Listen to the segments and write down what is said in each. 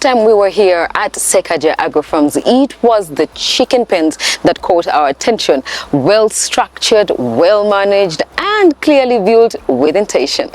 time we were here at Sekaja Agro Farms, it was the chicken pens that caught our attention. Well structured, well managed, and clearly built with intention.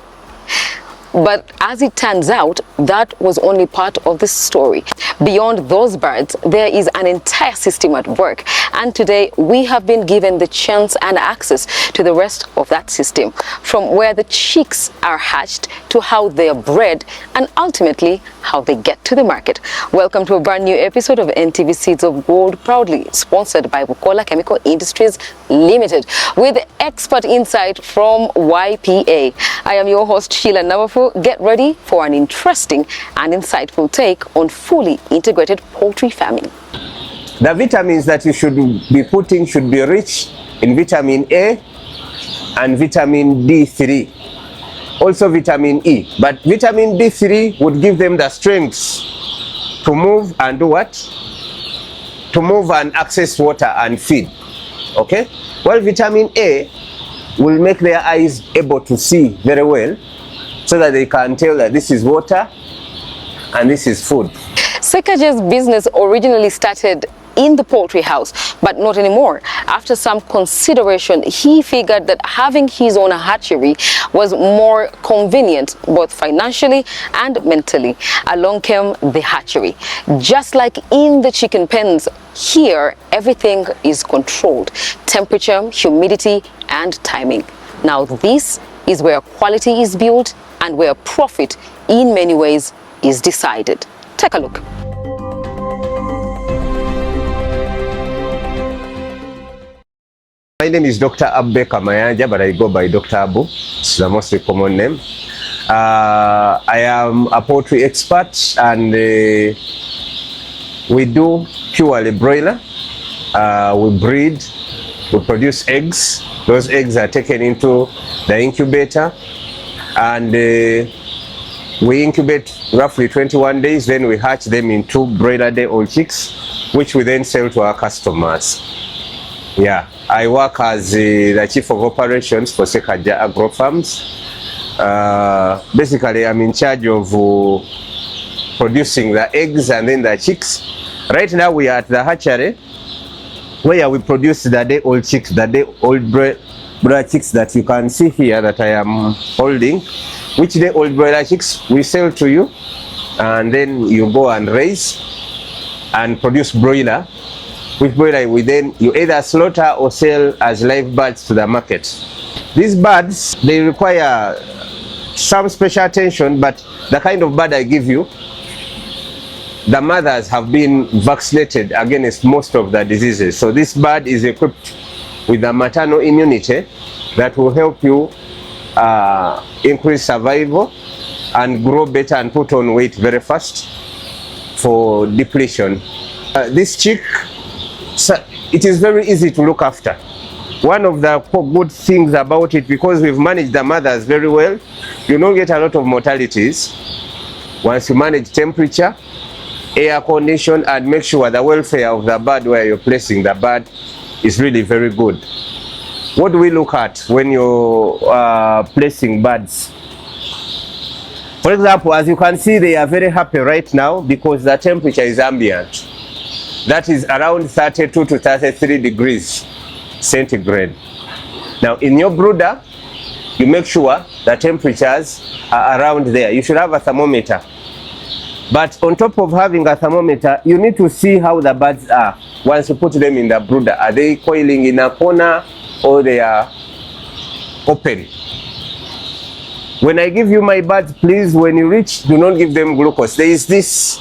But as it turns out, that was only part of the story. Beyond those birds, there is an entire system at work. And today, we have been given the chance and access to the rest of that system, from where the chicks are hatched to how they are bred and ultimately how they get to the market. Welcome to a brand new episode of NTV Seeds of Gold, proudly sponsored by Bukola Chemical Industries Limited, with expert insight from YPA. I am your host, Sheila Navafu. Get ready for an interesting and insightful take on fully integrated poultry farming. The vitamins that you should be putting should be rich in vitamin A and vitamin D3. Also vitamin E. But vitamin D3 would give them the strength to move and do what? To move and access water and feed. Okay? Well, vitamin A will make their eyes able to see very well, so that they can tell that this is water and this is food. Sekaja's business originally started in the poultry house, but not anymore. After some consideration, he figured that having his own hatchery was more convenient, both financially and mentally. Along came the hatchery. Just like in the chicken pens, here everything is controlled: temperature, humidity, and timing. Now this is where quality is built and where profit in many ways is decided. Take a look. My name is Dr. Abeka Mayanja, but I go by Dr. Abu. It's the most common name. I am a poultry expert, and we do purely broiler. We breed, we produce eggs. Those eggs are taken into the incubator, and we incubate roughly 21 days. Then we hatch them into broiler day-old chicks, which we then sell to our customers. Yeah, I work as the Chief of Operations for Sekaja Agro Farms. Basically, I'm in charge of producing the eggs and then the chicks. Right now, we are at the hatchery, where we produce the day-old chicks, the day-old broiler chicks that you can see here that I am holding. Which day-old broiler chicks we sell to you, and then you go and raise and produce broiler. With broiler, you either slaughter or sell as live birds to the market. These birds, they require some special attention, but the kind of bird I give you, the mothers have been vaccinated against most of the diseases. So this bird is equipped with a maternal immunity that will help you increase survival and grow better and put on weight very fast for depletion. This chick, it is very easy to look after. One of the good things about it, because we've managed the mothers very well, you don't get a lot of mortalities once you manage temperature, air condition, and make sure the welfare of the bird where you're placing the bird is really very good. What do we look at when you're placing birds? For example, as you can see, they are very happy right now because the temperature is ambient. That is around 32 to 33 degrees centigrade. Now, in your brooder, you make sure the temperatures are around there. You should have a thermometer. But on top of having a thermometer, you need to see how the birds are once you put them in the brooder. Are they coiling in a corner or they are open? When I give you my birds, please, when you reach, do not give them glucose. There is this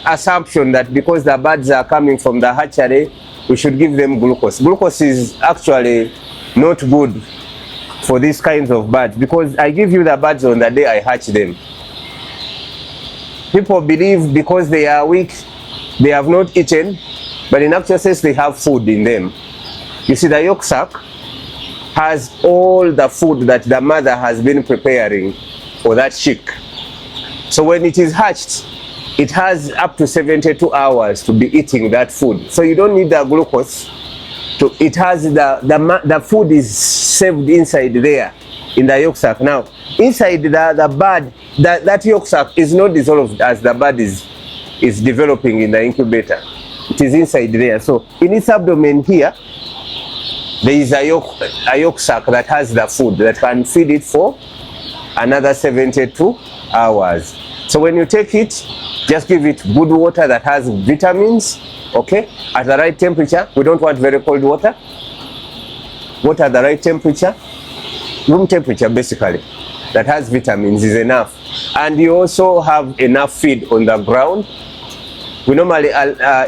assumption that because the birds are coming from the hatchery, we should give them glucose. Glucose is actually not good for these kinds of birds, because I give you the birds on the day I hatch them. People believe because they are weak, they have not eaten, but in actual sense they have food in them. You see, the yolk sac has all the food that the mother has been preparing for that chick. So when it is hatched, it has up to 72 hours to be eating that food. So you don't need the glucose. It has the food is saved inside there in the yolk sac. Now, inside the bird, that yolk sac is not dissolved as the bird is developing in the incubator. It is inside there. So in its abdomen here, there is a yolk sac that has the food that can feed it for another 72 hours. So when you take it, just give it good water that has vitamins, okay, at the right temperature. We don't want very cold water. Water at the right temperature, room temperature basically, that has vitamins is enough. And you also have enough feed on the ground. We normally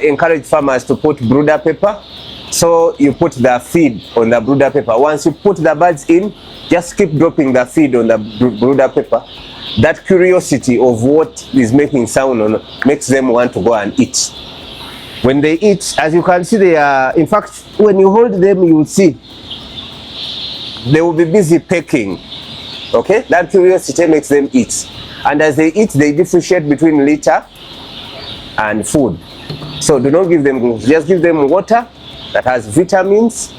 encourage farmers to put brooder paper. So you put the feed on the brooder paper. Once you put the birds in, just keep dropping the feed on the brooder paper. That curiosity of what is making sound on makes them want to go and eat. When they eat, as you can see, they are, in fact, when you hold them, you will see they will be busy pecking. Okay, that curiosity makes them eat. And as they eat, they differentiate between litter and food. So do not give them gluten, just give them water that has vitamins,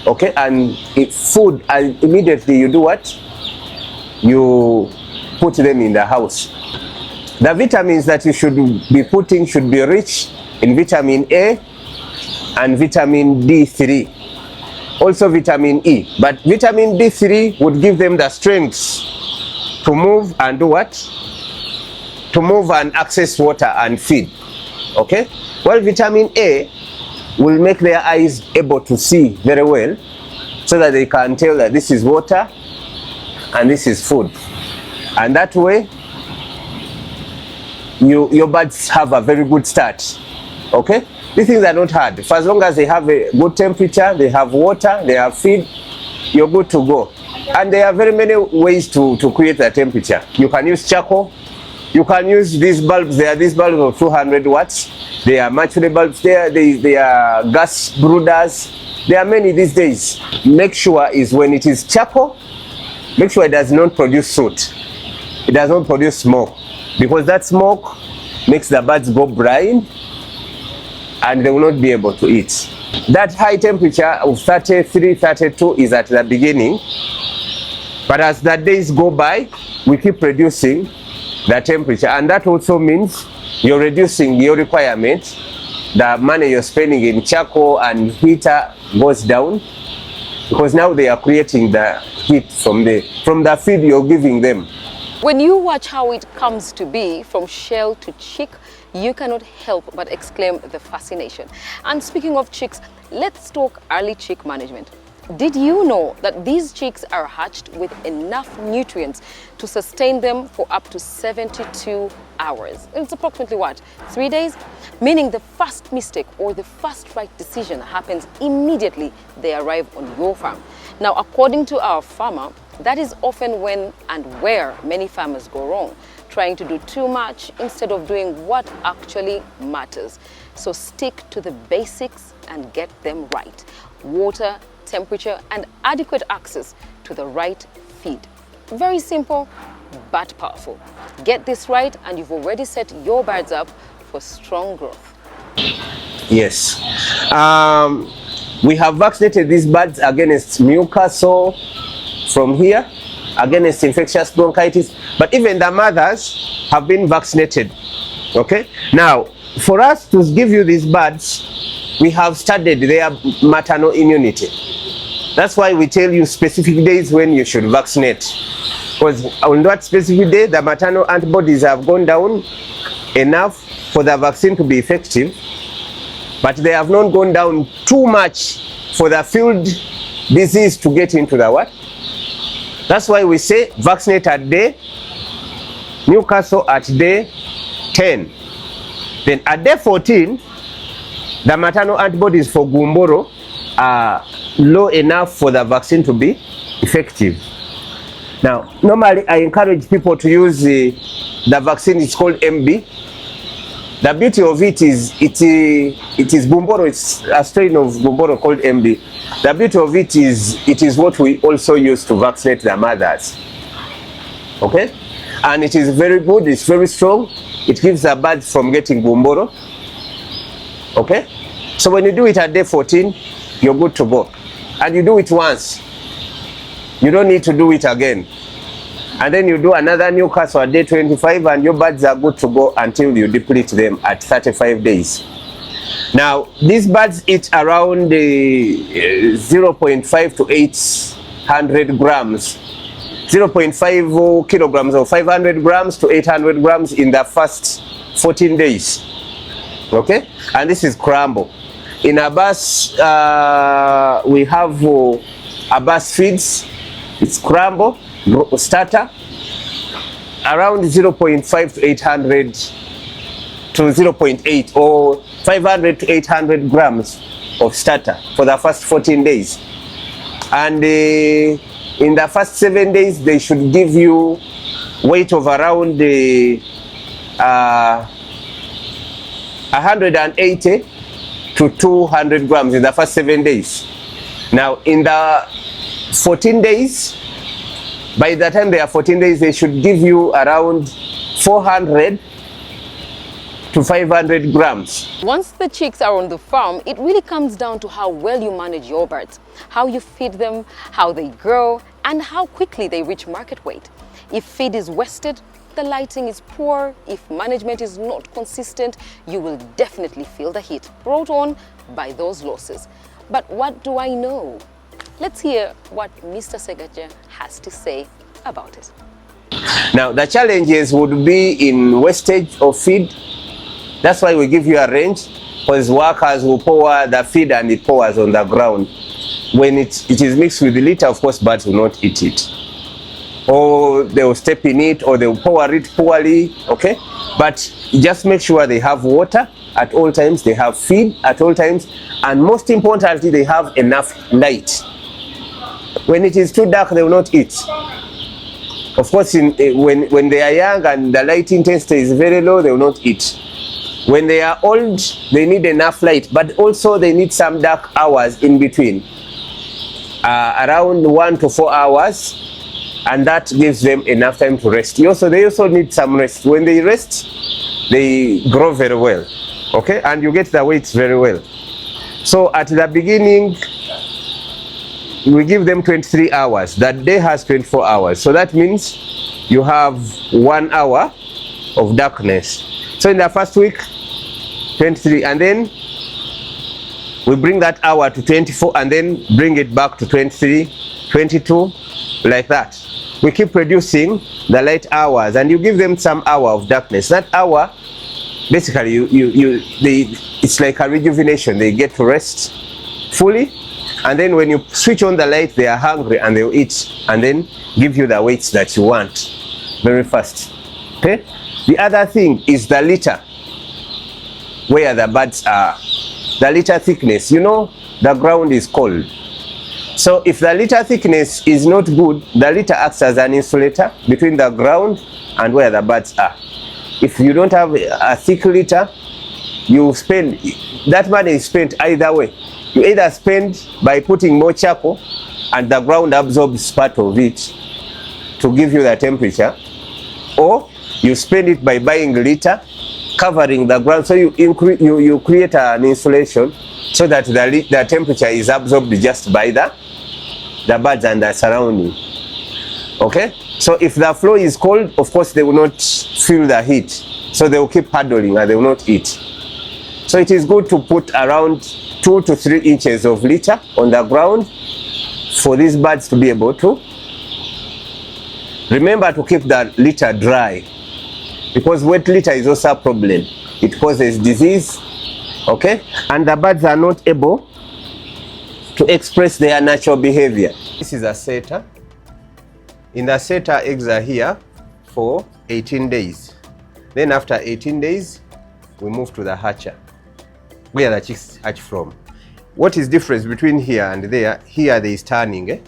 okay, and it's food, and immediately you do what? You put them in the house. The vitamins that you should be putting should be rich in vitamin A and vitamin D3. Also vitamin E. But vitamin D3 would give them the strength to move and do what? To move and access water and feed. Okay? Well, vitamin A will make their eyes able to see very well so that they can tell that this is water and this is food. And that way, your birds have a very good start. Okay? These things are not hard. For as long as they have a good temperature, they have water, they have feed, you're good to go. And there are very many ways to create the temperature. You can use charcoal. You can use these bulbs. There are these bulbs of 200 watts. There are mercury bulbs there. There are gas brooders. There are many these days. Make sure is when it is charcoal, make sure it does not produce soot. It does not produce smoke. Because that smoke makes the birds go blind and they will not be able to eat. That high temperature of 33, 32 is at the beginning. But as the days go by, we keep reducing the temperature. And that also means you're reducing your requirement. The money you're spending in charcoal and heater goes down. Because now they are creating the heat from the feed you're giving them. When you watch how it comes to be from shell to chick, you cannot help but exclaim the fascination. And speaking of chicks, let's talk early chick management. Did you know that these chicks are hatched with enough nutrients to sustain them for up to 72 hours? It's approximately what, 3 days? Meaning the first mistake or the first right decision happens immediately they arrive on your farm. Now, according to our farmer, that is often when and where many farmers go wrong, trying to do too much instead of doing what actually matters. So stick to the basics and get them right. Water, temperature, and adequate access to the right feed. Very simple, but powerful. Get this right and you've already set your birds up for strong growth. Yes. We have vaccinated these birds against Newcastle from here, against infectious bronchitis, but even the mothers have been vaccinated. Okay? Now, for us to give you these birds, we have studied their maternal immunity. That's why we tell you specific days when you should vaccinate. Because on that specific day, the maternal antibodies have gone down enough for the vaccine to be effective, but they have not gone down too much for the field disease to get into the what? That's why we say vaccinate at day, Newcastle at day 10. Then at day 14, the maternal antibodies for Gumboro are low enough for the vaccine to be effective. Now, normally I encourage people to use the vaccine. It's called MB. The beauty of it is it is Gumboro. It's a strain of Gumboro called MB. The beauty of it is what we also use to vaccinate the mothers. Okay? And it is very good, it's very strong. It keeps the birds from getting Gumboro. Okay? So when you do it at day 14, you're good to go. And you do it once. You don't need to do it again. And then you do another newcastle at day 25, and your birds are good to go until you deplete them at 35 days. Now, these birds eat around 0.5 to 800 grams, 0.5 kilograms or 500 grams to 800 grams in the first 14 days. Okay? And this is crumble. In Abbas, we have Abbas feeds. It's crumble, starter, around 0.5 to 800 to 0.8 or 500 to 800 grams of starter for the first 14 days. And in the first 7 days, they should give you weight of around 180 to 200 grams in the first 7 days. Now, in the 14 days, by the time they are 14 days, they should give you around 400 to 500 grams. Once the chicks are on the farm, it really comes down to how well you manage your birds, how you feed them, how they grow, and how quickly they reach market weight. If feed is wasted, the lighting is poor, if management is not consistent, you will definitely feel the heat brought on by those losses. But what do I know? Let's hear what Mr. Segaja has to say about it. Now, the challenges would be in wastage of feed. That's why we give you a range, because workers will pour the feed and it pours on the ground. When it is mixed with the litter, of course, birds will not eat it. Or they will step in it, or they will pour it poorly, okay? But just make sure they have water at all times, they have feed at all times, and most importantly, they have enough light. When it is too dark, they will not eat. Of course, when they are young and the light intensity is very low, they will not eat. When they are old, they need enough light, but also they need some dark hours in between, around 1 to 4 hours, and that gives them enough time to rest. They also need some rest. When they rest, they grow very well, okay, and you get the weights very well. So at the beginning, we give them 23 hours. That day has 24 hours. So that means you have 1 hour of darkness. So in the first week, 23, and then we bring that hour to 24, and then bring it back to 23, 22, like that. We keep reducing the light hours, and you give them some hour of darkness. That hour, basically, it's like a rejuvenation. They get to rest fully, and then when you switch on the light, they are hungry and they'll eat, and then give you the weights that you want very fast. Okay? The other thing is the litter, where the birds are. The litter thickness, the ground is cold. So if the litter thickness is not good, the litter acts as an insulator between the ground and where the birds are. If you don't have a thick litter, that money is spent either way. You either spend by putting more charcoal and the ground absorbs part of it to give you the temperature, or you spend it by buying litter, covering the ground, so you create an insulation so that the temperature is absorbed just by the birds and the surrounding. Okay? So if the floor is cold, of course they will not feel the heat, so they will keep huddling and they will not eat. So it is good to put around 2 to 3 inches of litter on the ground for these birds to be able to. Remember to keep the litter dry, because wet litter is also a problem. It causes disease, okay? And the birds are not able to express their natural behavior. This is a setter. In the setter, eggs are here for 18 days. Then after 18 days, we move to the hatcher, where the chicks hatch from. What is difference between here and there? Here there is turning,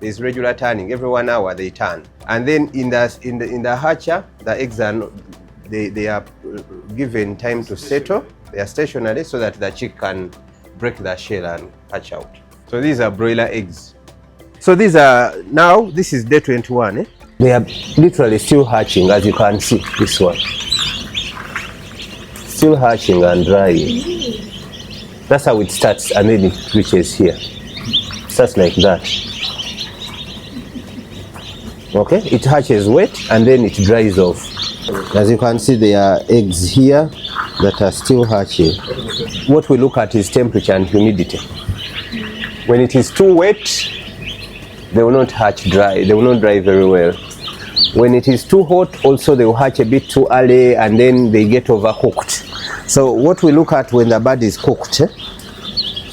There's regular turning. Every 1 hour they turn. And then in the hatcher, the eggs are they are given time to settle. They are stationary so that the chick can break the shell and hatch out. So these are broiler eggs. So these are, now this is day 21. They are literally still hatching, as you can see. This one still hatching and drying. That's how it starts, and then it reaches here. It starts like that. Okay, it hatches wet and then it dries off. As you can see, there are eggs here that are still hatching. What we look at is temperature and humidity. When it is too wet, they will not hatch dry. They will not dry very well. When it is too hot, also they will hatch a bit too early and then they get overcooked. So what we look at when the bird is cooked,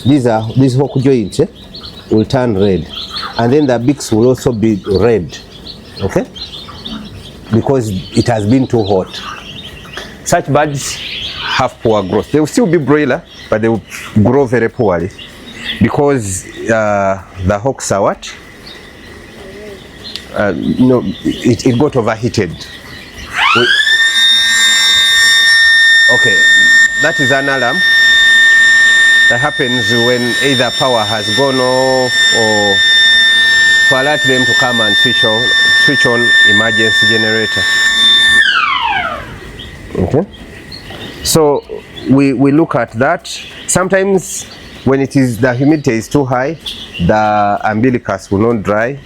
these hook joints will turn red, and then the beaks will also be red. Okay, because it has been too hot. Such birds have poor growth. They will still be broiler, but they will grow very poorly because the hawks are what? It got overheated. Okay, that is an alarm that happens when either power has gone off or to alert them to come and switch on emergency generator. Okay, so we look at that. Sometimes when the humidity is too high, the umbilicus will not dry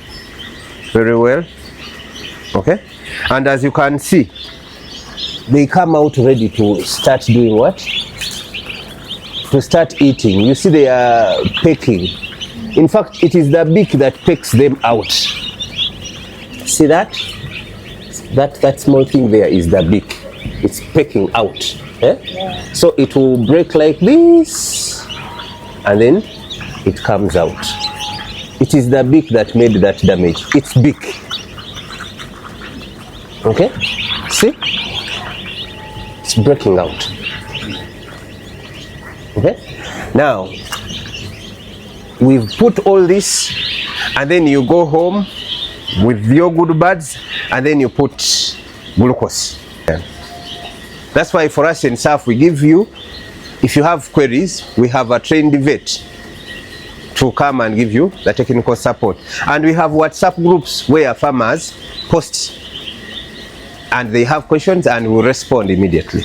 very well. Okay, and as you can see, they come out ready to start doing what? To start eating. You see they are pecking. In fact, it is the beak that pecks them out. See that? That small thing there is the beak. It's pecking out. Eh? Yeah. So it will break like this, and then it comes out. It is the beak that made that damage. It's beak. Okay? See? It's breaking out. Okay? Now, we've put all this, and then you go home with your good birds, and then you put glucose. Yeah. That's why for us in SAF, we give you, if you have queries, we have a trained vet to come and give you the technical support. And we have WhatsApp groups where farmers post and they have questions and we respond immediately.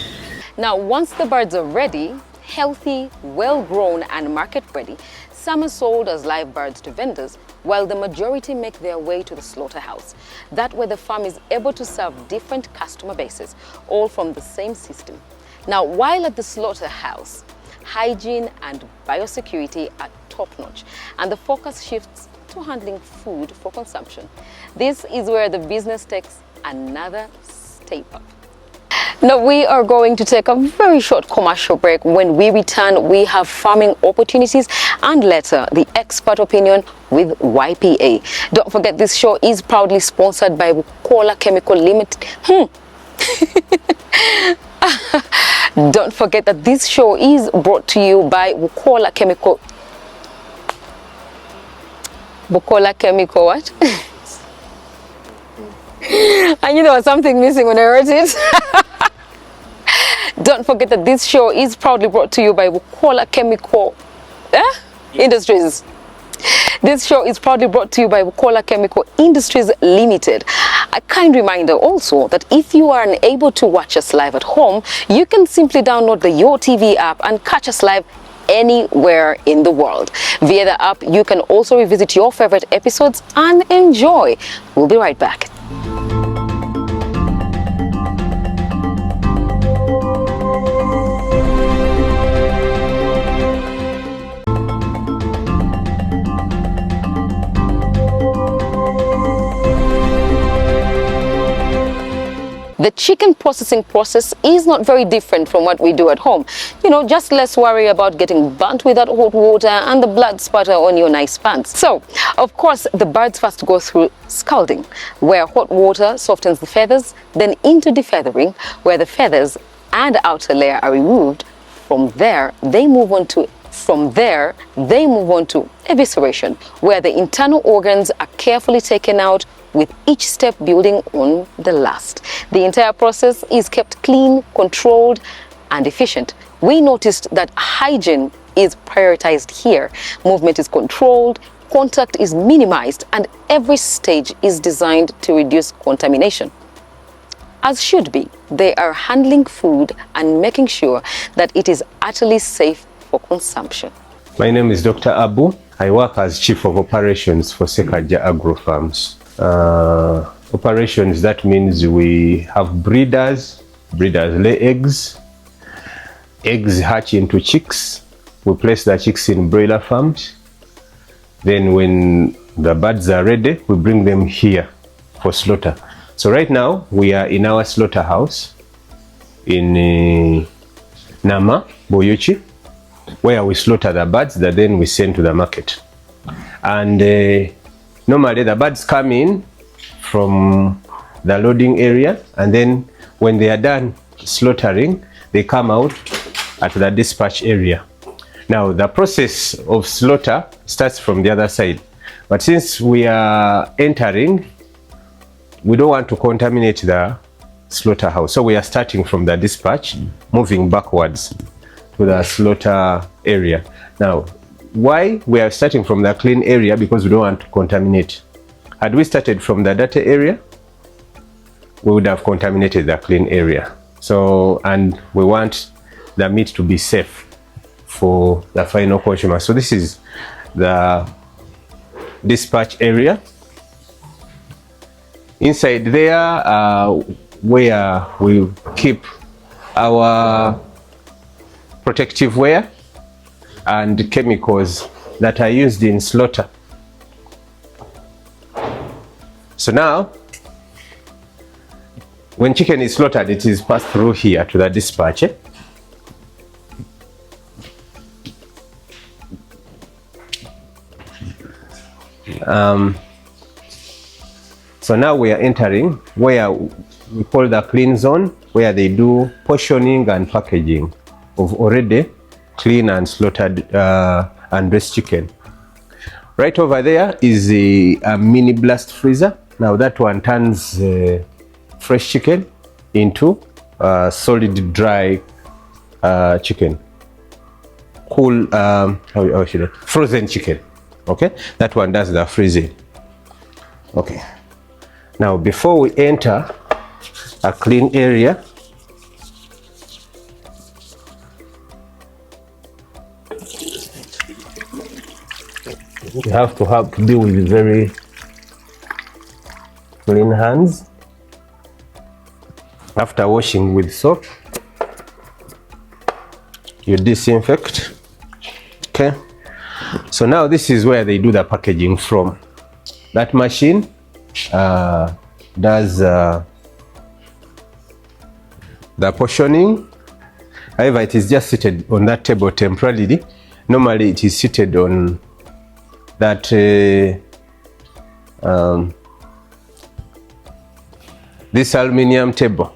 Now, once the birds are ready, healthy, well-grown and market-ready, some are sold as live birds to vendors, while the majority make their way to the slaughterhouse. That way the farm is able to serve different customer bases, all from the same system. Now, while at the slaughterhouse, hygiene and biosecurity are top-notch, and the focus shifts to handling food for consumption. This is where the business takes another step up. Now we are going to take a very short commercial break. When we return, we have farming opportunities and later the expert opinion with YPA. Don't forget, this show is proudly sponsored by Bukola Chemical Limited. Don't forget that this show is brought to you by Bukola Chemical. Bukola Chemical what? I knew there was something missing when I wrote it. Don't forget that this show is proudly brought to you by Bukola Chemical Industries. This show is proudly brought to you by Bukola Chemical Industries Limited. A kind reminder also that if you are unable to watch us live at home, you can simply download the Your TV app and catch us live anywhere in the world. Via the app, you can also revisit your favorite episodes and enjoy. We'll be right back. The chicken processing process is not very different from what we do at home. You know, just less worry about getting burnt with that hot water and the blood spatter on your nice pants. So, of course, the birds first go through scalding, where hot water softens the feathers, then into defeathering, where the feathers and outer layer are removed. From there, they move on to evisceration, where the internal organs are carefully taken out, with each step building on the last. The entire process is kept clean, controlled, and efficient. We noticed that hygiene is prioritized here. Movement is controlled, contact is minimized, and every stage is designed to reduce contamination. As should be, they are handling food and making sure that it is utterly safe for consumption. My name is Dr. Abu. I work as Chief of Operations for Sekaja Agro Farms. operations, that means we have breeders lay eggs hatch into chicks. We place the chicks in broiler farms. Then when the birds are ready, we bring them here for slaughter. So right now we are in our slaughterhouse in Nama, Boyuchi, where we slaughter the birds that then we send to the market. And normally the birds come in from the loading area, and then when they are done slaughtering, they come out at the dispatch area. Now the process of slaughter starts from the other side, but since we are entering, we don't want to contaminate the slaughterhouse, so we are starting from the dispatch, moving backwards to the slaughter area. Now why we are starting from the clean area? Because we don't want to contaminate. Had we started from the dirty area, we would have contaminated the clean area. So, and we want the meat to be safe for the final consumer. So this is the dispatch area. Inside there, where we keep our protective wear and chemicals that are used in slaughter. So now, when chicken is slaughtered, it is passed through here to the dispatch. So now we are entering where we call the clean zone, where they do portioning and packaging of already clean and slaughtered and dressed chicken. Right over there is a mini blast freezer. Now that one turns fresh chicken into solid dry chicken, cool how should I, frozen chicken. Okay, that one does the freezing. Okay, now before we enter a clean area, you have to deal with very clean hands. After washing with soap, you disinfect. Okay, so now this is where they do the packaging from. That machine does the portioning. However, it is just seated on that table temporarily. Normally it is seated on that this aluminium table.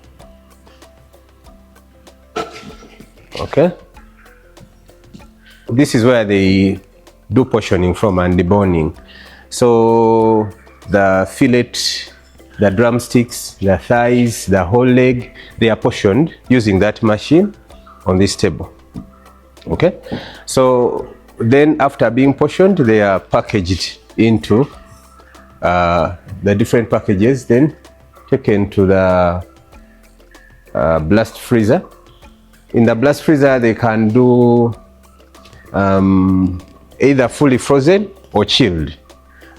Okay, this is where they do portioning from and deboning. So the fillet, the drumsticks, the thighs, the whole leg, they are portioned using that machine on this table. Okay, so then after being portioned, they are packaged into the different packages, then taken to the blast freezer. In the blast freezer, they can do either fully frozen or chilled.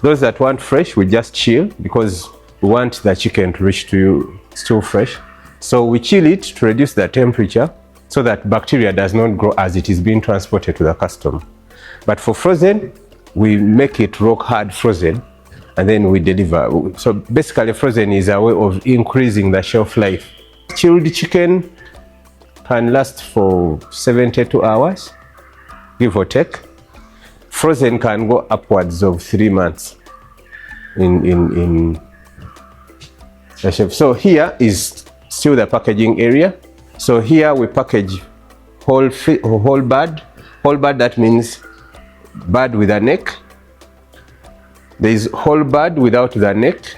Those that want fresh, we just chill because we want the chicken to reach to you still fresh. So we chill it to reduce the temperature so that bacteria does not grow as it is being transported to the customer. But for frozen, we make it rock hard frozen and then we deliver. So basically frozen is a way of increasing the shelf life. Chilled chicken can last for 72 hours, give or take. Frozen can go upwards of 3 months in the shelf. So here is still the packaging area. So here we package whole bird. Whole bird, that means bird with a neck. There is whole bird without the neck.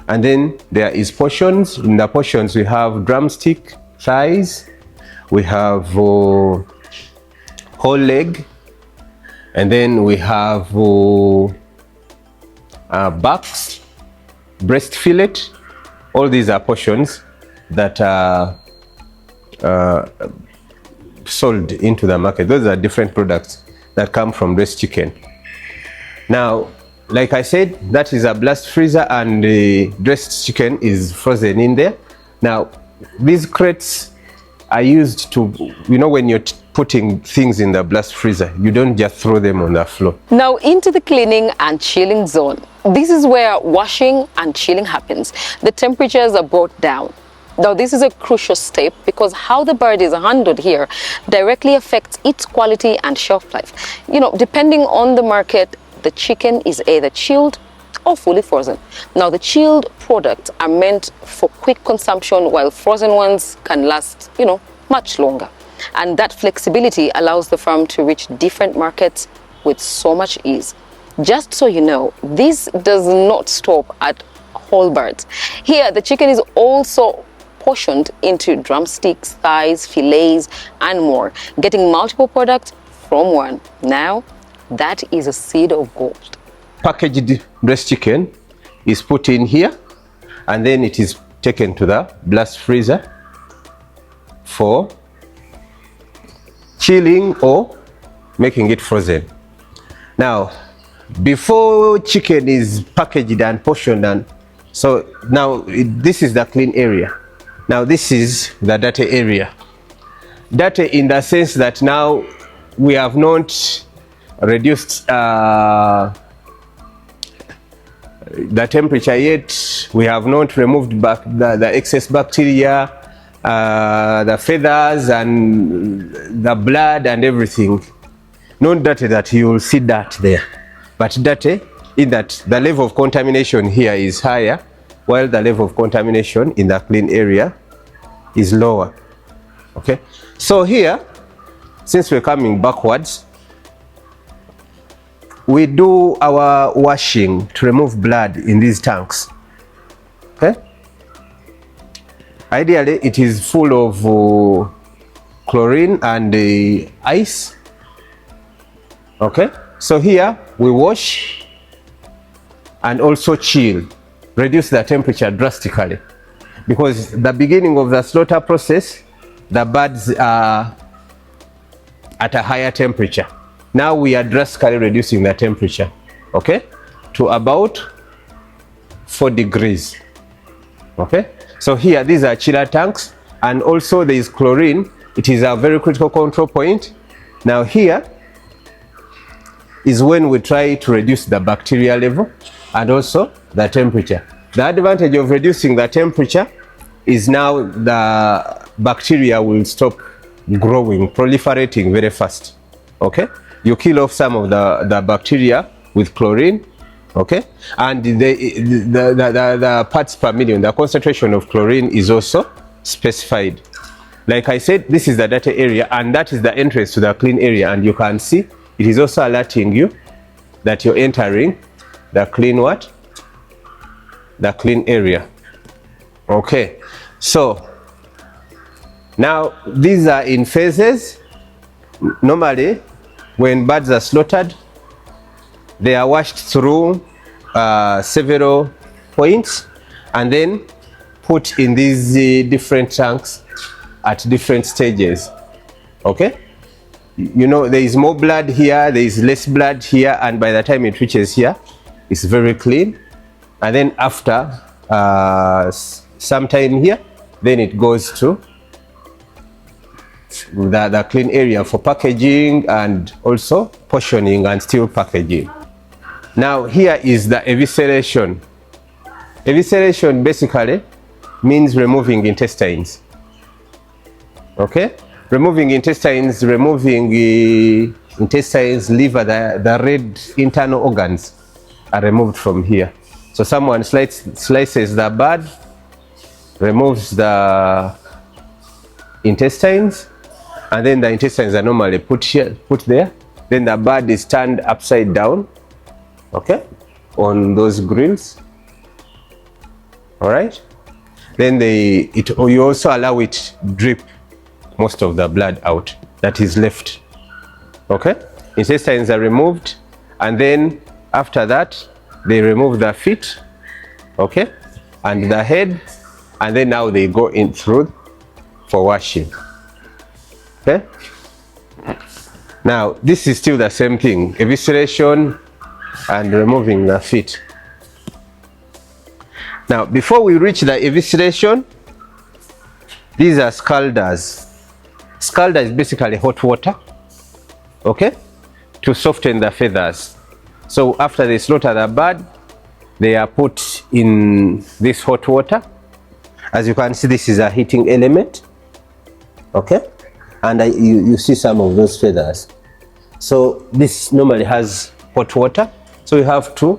And then there is portions. In the portions we have drumstick, thighs, we have whole leg, and then we have backs, breast fillet. All these are portions that are sold into the market. Those are different products that come from breast chicken. Now, like I said, that is a blast freezer, and the dressed chicken is frozen in there. Now, these crates are used to, you know, when you're putting things in the blast freezer, you don't just throw them on the floor. Now into the cleaning and chilling zone. This is where washing and chilling happens. The temperatures are brought down. Now this is a crucial step because how the bird is handled here directly affects its quality and shelf life. You know, depending on the market, the chicken is either chilled or fully frozen. Now the chilled products are meant for quick consumption while frozen ones can last, you know, much longer. And that flexibility allows the farm to reach different markets with so much ease. Just so you know, this does not stop at whole birds. Here, the chicken is also portioned into drumsticks, thighs, fillets, and more, getting multiple products from one. Now, that is a seed of gold. Packaged breast chicken is put in here, and then it is taken to the blast freezer for chilling or making it frozen. Now, before chicken is packaged and portioned, and so now this is the clean area. Now this is the dirty area. Dirty in the sense that now we have not reduced the temperature yet. We have not removed back the excess bacteria, the feathers and the blood and everything. Not dirty that you will see that there, but dirty in that the level of contamination here is higher, while the level of contamination in the clean area is lower. Okay, so here, since we're coming backwards, we do our washing to remove blood in these tanks. Okay, ideally it is full of chlorine and ice. Okay, so here we wash and also chill, reduce the temperature drastically, because the beginning of the slaughter process, the birds are at a higher temperature. Now we are drastically reducing the temperature, okay, to about 4 degrees. Okay, so here these are chiller tanks, and also there is chlorine. It is a very critical control point. Now here is when we try to reduce the bacteria level and also the temperature. The advantage of reducing the temperature is now the bacteria will stop growing, proliferating very fast. Okay, you kill off some of the bacteria with chlorine. Okay, and the parts per million, the concentration of chlorine is also specified. Like I said, this is the dirty area, and that is the entrance to the clean area, and you can see it is also alerting you that you're entering the clean what? The clean area. Okay, so now these are in phases. Normally, when birds are slaughtered, they are washed through several points and then put in these different tanks at different stages. Okay, you know, there is more blood here, there is less blood here, and by the time it reaches here, it's very clean. And then after some time here, then it goes to the clean area for packaging and also portioning and still packaging. Now here is the evisceration. Evisceration basically means removing intestines. Okay, removing intestines, liver, the red internal organs are removed from here. So someone slices the bird, removes the intestines, and then the intestines are normally put there. Then the bird is turned upside down, okay, on those grills. All right. Then you also allow it drip most of the blood out that is left. Okay, intestines are removed, and then after that they remove the feet, okay, and the head, and then now they go in through for washing. Okay, now this is still the same thing. Evisceration, and removing the feet. Now, before we reach the evisceration, these are scalders. Scalder is basically hot water, okay, to soften the feathers. So after they slaughter the bird, they are put in this hot water. As you can see, this is a heating element, okay, and you see some of those feathers. So this normally has hot water. So you have two.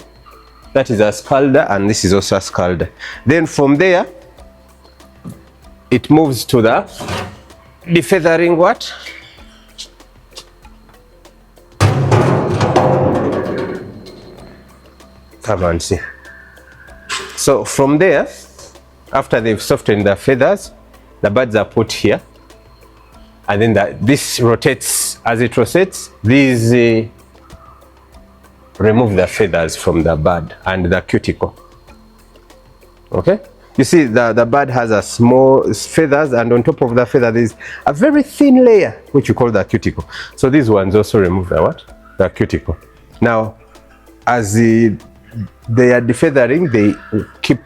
That is a scalder, and this is also a scalder. Then from there, it moves to the defeathering what? Come and see. So from there, after they've softened the feathers, the birds are put here, and then this rotates. As it rotates, these remove the feathers from the bird and the cuticle. Okay, you see the bird has a small feathers, and on top of the feather there is a very thin layer which you call the cuticle. So these ones also remove the what? The cuticle. Now, as they are defeathering, they keep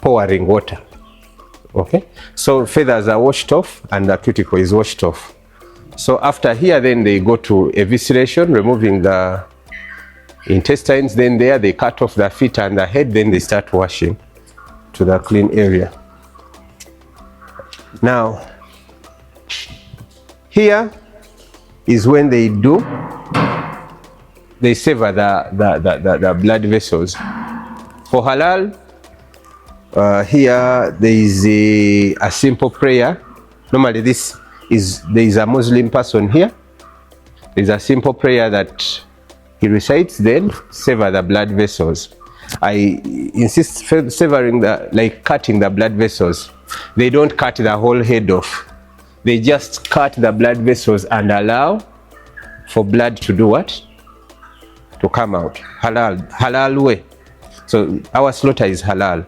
pouring water. Okay, so feathers are washed off and the cuticle is washed off. So after here, then they go to evisceration, removing the intestines. Then there they cut off the feet and the head. Then they start washing to the clean area. Now, here is when they sever the blood vessels. For halal, here there is a simple prayer. Normally there is a Muslim person here. There is a simple prayer that he recites, then sever the blood vessels. I insist severing cutting the blood vessels. They don't cut the whole head off. They just cut the blood vessels and allow for blood to do what? To come out. Halal way. So our slaughter is halal.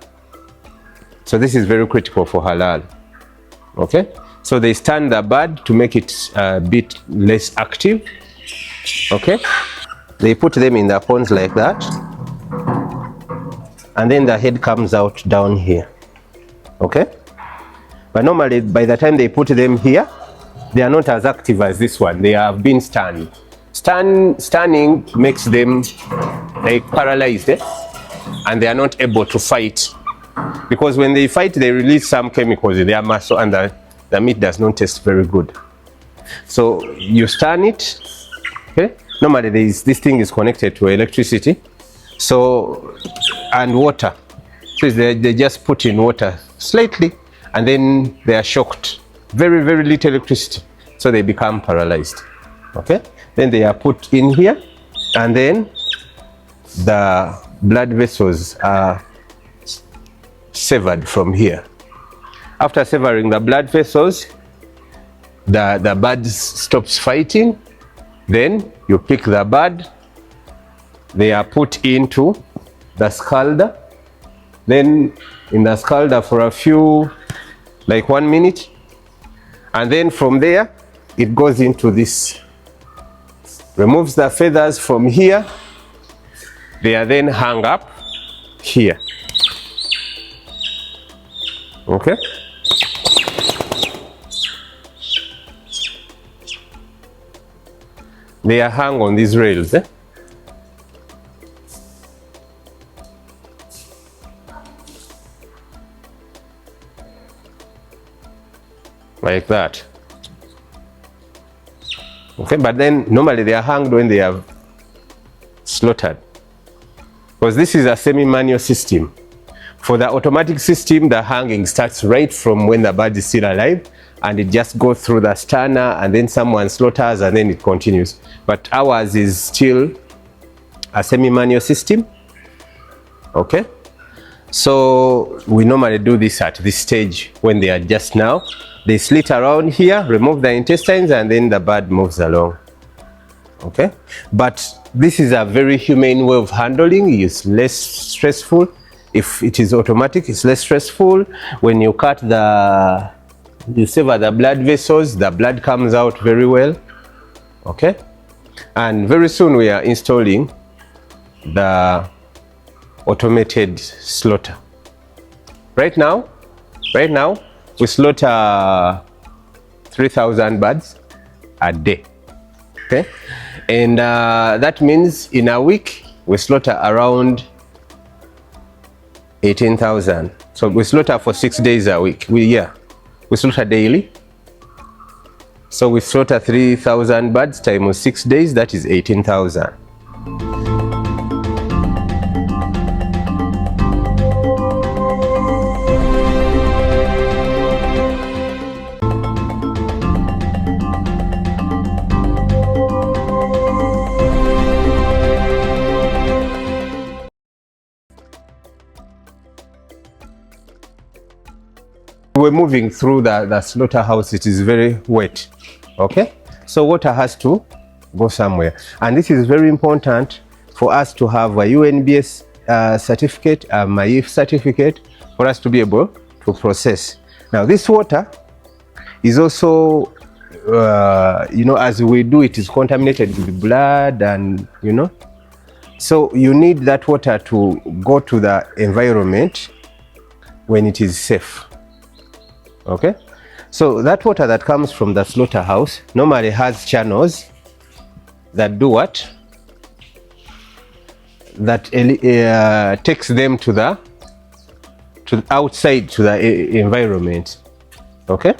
So this is very critical for halal. Okay? So they stand the bird to make it a bit less active. Okay? They put them in the ponds like that. And then the head comes out down here. Okay? But normally, by the time they put them here, they are not as active as this one. They have been stunned. Stunning makes them like paralyzed, and they are not able to fight. Because when they fight, they release some chemicals in their muscle, and the meat does not taste very good. So you stun it. Okay? Normally, this thing is connected to electricity. So, and water. So they just put in water slightly, and then they are shocked. Very, very little electricity. So they become paralyzed. Okay? Then they are put in here, and then the blood vessels are severed from here. After severing the blood vessels, the bird stops fighting. Then you pick the bird. They are put into the scalder. Then in the scalder for a few, like 1 minute. And then from there, it goes into this. Removes the feathers from here. They are then hung up here. Okay? They are hung on these rails. Like that. Okay, but then normally they are hung when they are slaughtered. Because this is a semi-manual system. For the automatic system, the hanging starts right from when the bird is still alive, and it just goes through the stunner, and then someone slaughters, and then it continues. But ours is still a semi-manual system. Okay? So we normally do this at this stage when they are just now. They slit around here, remove the intestines, and then the bird moves along. Okay? But this is a very humane way of handling. It's less stressful. If it is automatic, it's less stressful. When you cut you sever the blood vessels, the blood comes out very well. Okay? And very soon we are installing the automated slaughter. Right now we slaughter 3,000 birds a day. Okay, and that means in a week we slaughter around 18,000. So we slaughter for 6 days a week. We slaughter daily. So we slaughter 3,000 birds times 6 days, that is 18,000. We're moving through the slaughterhouse. It is very wet. Okay, so water has to go somewhere, and this is very important for us to have a UNBS certificate, a MAIF certificate, for us to be able to process. Now this water is also, as we do it, is contaminated with blood, and so you need that water to go to the environment when it is safe. Okay, so that water that comes from the slaughterhouse normally has channels that do what? That takes them to outside to the environment. Okay,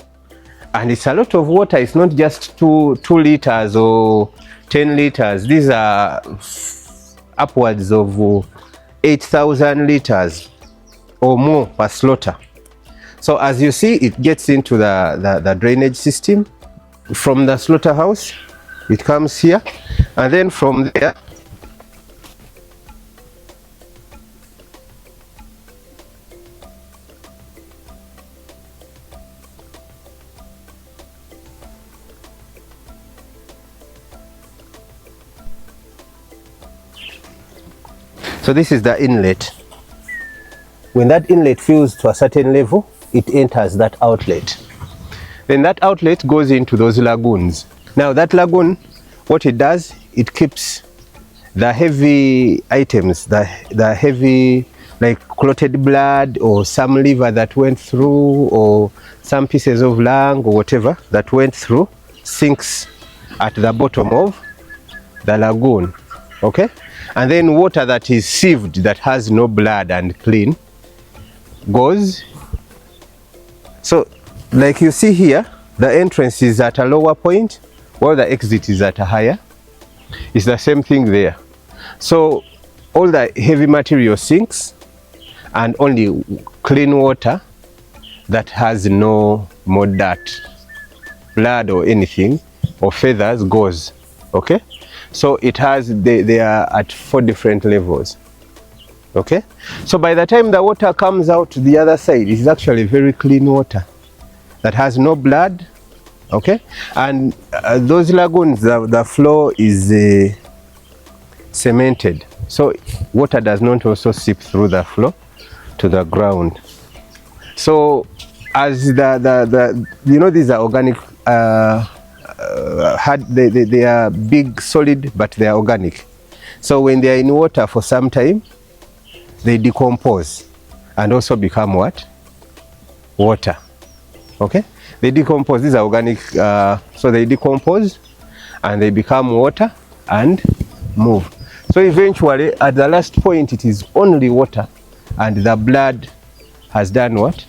and it's a lot of water. It's not just 2 liters or 10 liters. These are upwards of 8,000 liters or more per slaughter. So as you see, it gets into the drainage system from the slaughterhouse. It comes here, and then from there so this is the inlet. When that inlet fills to a certain level, it enters that outlet. Then that outlet goes into those lagoons. Now that lagoon, what it does, it keeps the heavy items, the heavy, like clotted blood or some liver that went through, or some pieces of lung or whatever that went through, sinks at the bottom of the lagoon. Okay, and then water that is sieved, that has no blood and clean, goes. So like you see here, the entrance is at a lower point while the exit is at a higher. It's the same thing there. So all the heavy material sinks, and only clean water that has no more dirt, blood or anything, or feathers goes. Okay, so it has, they are at 4 different levels. Okay, so by the time the water comes out to the other side, it's actually very clean water that has no blood. Okay, and those lagoons, the floor is cemented, so water does not also seep through the floor to the ground. So as these are organic, they are big, solid, but they are organic. So when they are in water for some time, they decompose and also become what? Water. Okay, they decompose. These are organic, so they decompose and they become water and move. So eventually at the last point it is only water, and the blood has done what?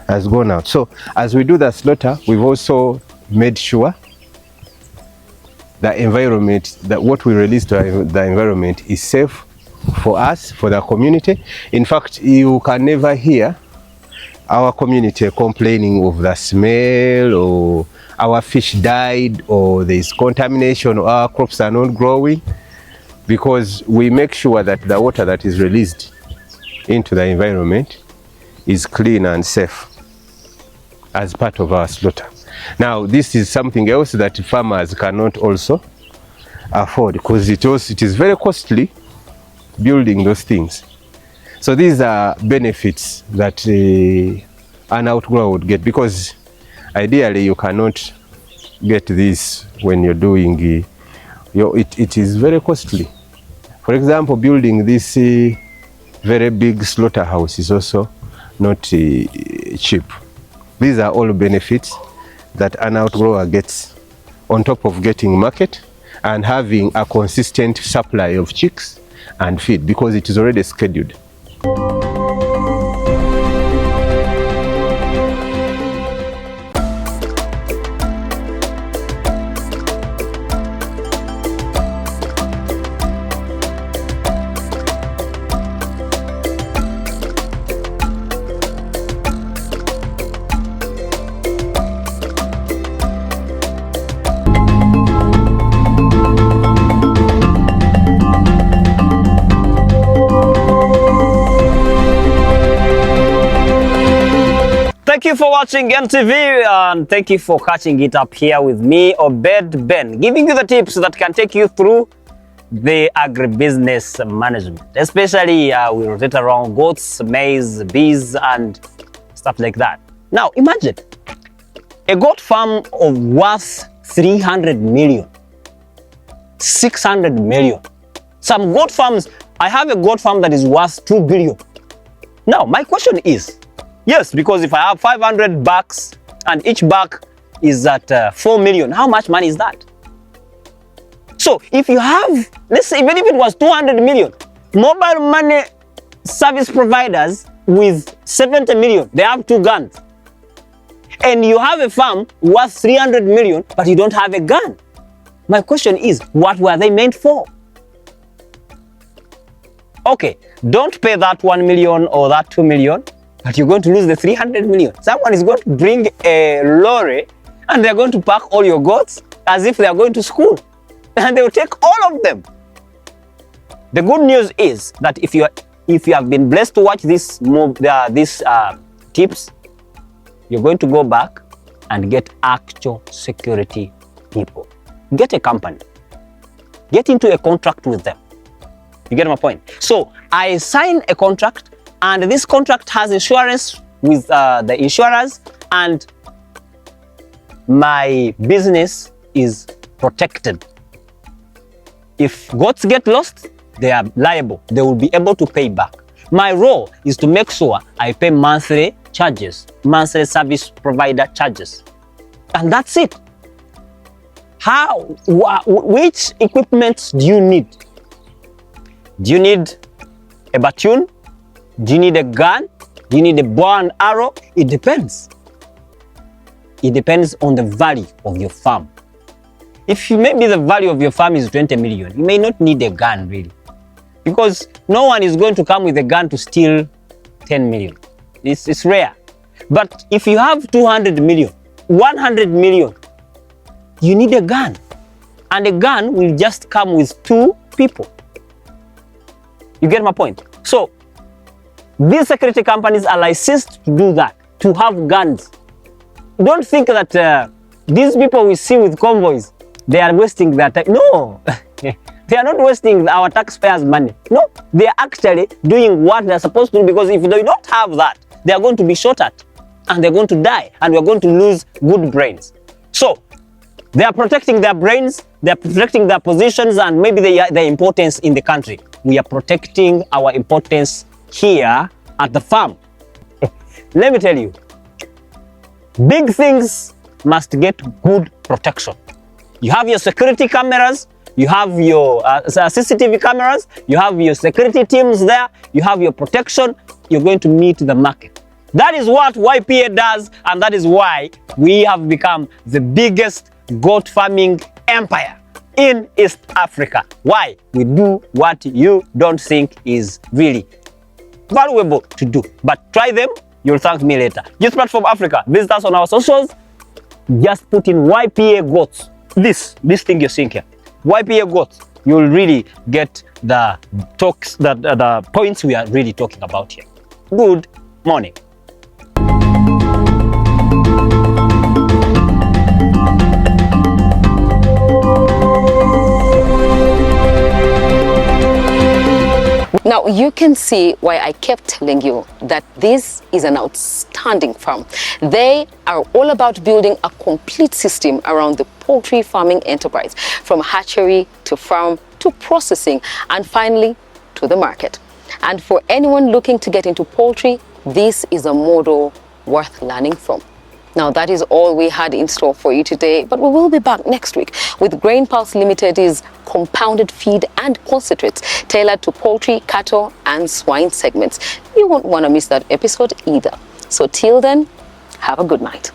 Has gone out. So as we do the slaughter, we've also made sure the environment, that what we release to the environment is safe for us, for the community. In fact, you can never hear our community complaining of the smell, or our fish died, or there is contamination, or our crops are not growing, because we make sure that the water that is released into the environment is clean and safe as part of our slaughter. Now this is something else that farmers cannot also afford, because it is very costly building those things. So these are benefits that an outgrower would get, because ideally you cannot get this when you're doing it is very costly. For For example, building this very big slaughterhouse is also not cheap. These are all benefits that an outgrower gets on top of getting market and having a consistent supply of chicks and feed, because it is already scheduled. Thank you for watching NTV, and thank you for catching it up here with me, Obed Ben, giving you the tips that can take you through the agribusiness management. Especially we rotate around goats, maize, bees, and stuff like that. Now imagine a goat farm of worth 300 million, 600 million. Some goat farms, I have a goat farm that is worth 2 billion. Now my question is, yes, because if I have 500 bucks and each buck is at 4 million, how much money is that? So if you have, let's say, even if it was 200 million, mobile money service providers with 70 million, they have 2 guns. And you have a farm worth 300 million, but you don't have a gun. My question is, what were they meant for? Okay, don't pay that 1 million or that 2 million. But you're going to lose the 300 million. Someone is going to bring a lorry and they're going to pack all your goats as if they are going to school. And they will take all of them. The good news is that if you have been blessed to watch these tips, you're going to go back and get actual security people. Get a company. Get into a contract with them. You get my point? So I sign a contract, and this contract has insurance with the insurers, and my business is protected. If goats get lost, they are liable. They will be able to pay back. My role is to make sure I pay monthly charges, monthly service provider charges. And that's it. Which equipment do you need? Do you need a baton? Do you need a gun? Do you need a bow and arrow? It depends. It depends on the value of your farm. If maybe the value of your farm is 20 million, you may not need a gun really. Because no one is going to come with a gun to steal 10 million. It's rare. But if you have 200 million, 100 million, you need a gun. And a gun will just come with 2 people. You get my point? So, these security companies are licensed to do that, to have guns. Don't think that these people we see with convoys, they are wasting their time. No, they are not wasting our taxpayers' money. No, they are actually doing what they are supposed to do, because if they don't have that, they are going to be shot at and they're going to die, and we're going to lose good brains. So, they are protecting their brains, they are protecting their positions, and maybe their importance in the country. We are protecting our importance here at the farm. Let me tell you, big things must get good protection. You have your security cameras, you have your CCTV cameras, you have your security teams there, you have your protection, you're going to meet the market. That is what YPA does, and that is why we have become the biggest goat farming empire in East Africa. Why? We do what you don't think is really valuable to do. But try them, you'll thank me later. Youth Platform Africa, visit us on our socials. Just put in YPA goats. This thing you're seeing here. YPA goats. You'll really get the talks, the points we are really talking about here. Good morning. Now you can see why I kept telling you that this is an outstanding farm. They are all about building a complete system around the poultry farming enterprise, from hatchery to farm to processing, and finally to the market. And for anyone looking to get into poultry, this is a model worth learning from. Now, that is all we had in store for you today, but we will be back next week with Grain Pulse Limited's compounded feed and concentrates tailored to poultry, cattle, and swine segments. You won't want to miss that episode either. So till then, have a good night.